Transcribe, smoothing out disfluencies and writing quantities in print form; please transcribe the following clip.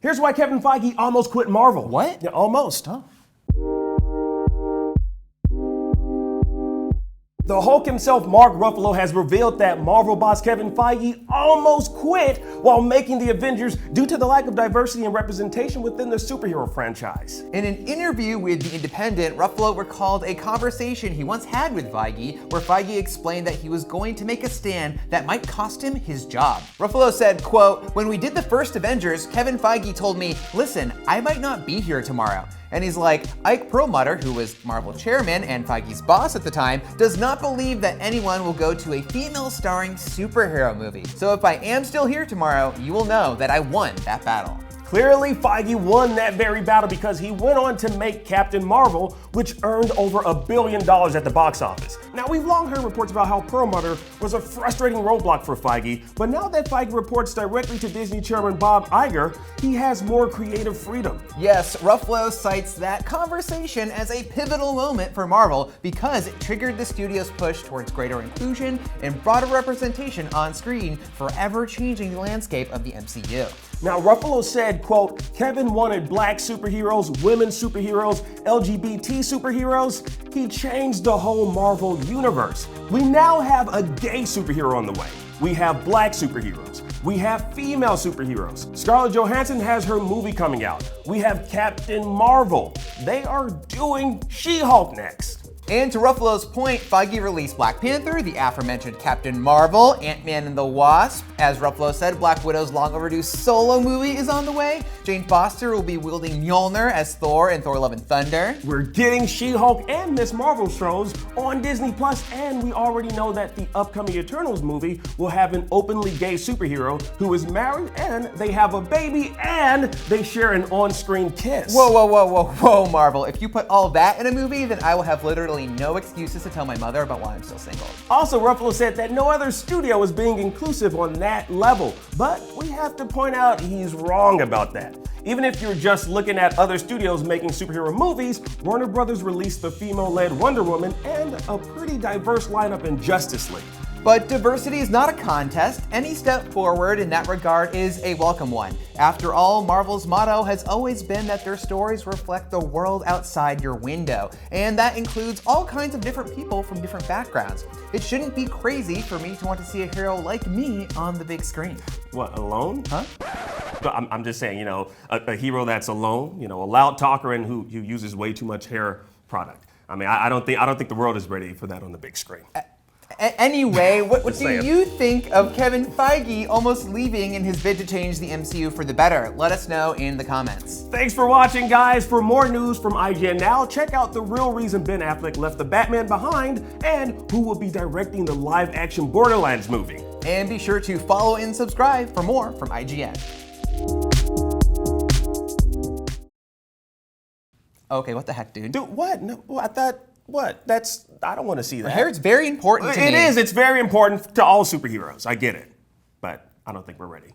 Here's why Kevin Feige almost quit Marvel. What? Yeah, almost. Oh. The Hulk himself, Mark Ruffalo, has revealed that Marvel boss Kevin Feige almost quit while making the Avengers due to the lack of diversity and representation within the superhero franchise. In an interview with The Independent, Ruffalo recalled a conversation he once had with Feige, where Feige explained that he was going to make a stand that might cost him his job. Ruffalo said, quote, "When we did the first Avengers, Kevin Feige told me, listen, I might not be here tomorrow." And he's like, Ike Perlmutter, who was Marvel chairman and Feige's boss at the time, does not believe that anyone will go to a female starring superhero movie. So if I am still here tomorrow, you will know that I won that battle. Clearly, Feige won that very battle because he went on to make Captain Marvel, which earned over $1 billion at the box office. Now, we've long heard reports about how Perlmutter was a frustrating roadblock for Feige, but now that Feige reports directly to Disney chairman Bob Iger, he has more creative freedom. Yes, Ruffalo cites that conversation as a pivotal moment for Marvel because it triggered the studio's push towards greater inclusion and broader representation on screen, forever changing the landscape of the MCU. Now, Ruffalo said, quote, Kevin wanted black superheroes, women superheroes, LGBT superheroes. He changed the whole Marvel universe. We now have a gay superhero on the way. We have black superheroes. We have female superheroes. Scarlett Johansson has her movie coming out. We have Captain Marvel. They are doing She-Hulk next. And to Ruffalo's point, Feige released Black Panther, the aforementioned Captain Marvel, Ant-Man and the Wasp. As Ruffalo said, Black Widow's long overdue solo movie is on the way. Jane Foster will be wielding Mjolnir as Thor in Thor Love and Thunder. We're getting She-Hulk and Ms. Marvel shows on Disney+, and we already know that the upcoming Eternals movie will have an openly gay superhero who is married, and they have a baby, and they share an on-screen kiss. Whoa, Marvel. If you put all that in a movie, then I will have literally no excuses to tell my mother about why I'm still single. Also, Ruffalo said that no other studio is being inclusive on that level, but we have to point out he's wrong about that. Even if you're just looking at other studios making superhero movies, Warner Brothers released the female-led Wonder Woman and a pretty diverse lineup in Justice League. But diversity is not a contest. Any step forward in that regard is a welcome one. After all, Marvel's motto has always been that their stories reflect the world outside your window, and that includes all kinds of different people from different backgrounds. It shouldn't be crazy for me to want to see a hero like me on the big screen. What, alone? Huh? But I'm just saying, a hero that's alone, a loud talker and who uses way too much hair product. I mean, I don't think the world is ready for that on the big screen. Anyway, what do saying. you think of Kevin Feige almost leaving in his bid to change the MCU for the better? Let us know in the comments. Thanks for watching, guys. For more news from IGN Now, check out the real reason Ben Affleck left the Batman behind and who will be directing the live-action Borderlands movie. And be sure to follow and subscribe for more from IGN. Okay, what the heck, dude? Dude, what? No, I thought, what? I don't want to see that. Hair is very important to me. It is. It's very important to all superheroes. I get it. But I don't think we're ready.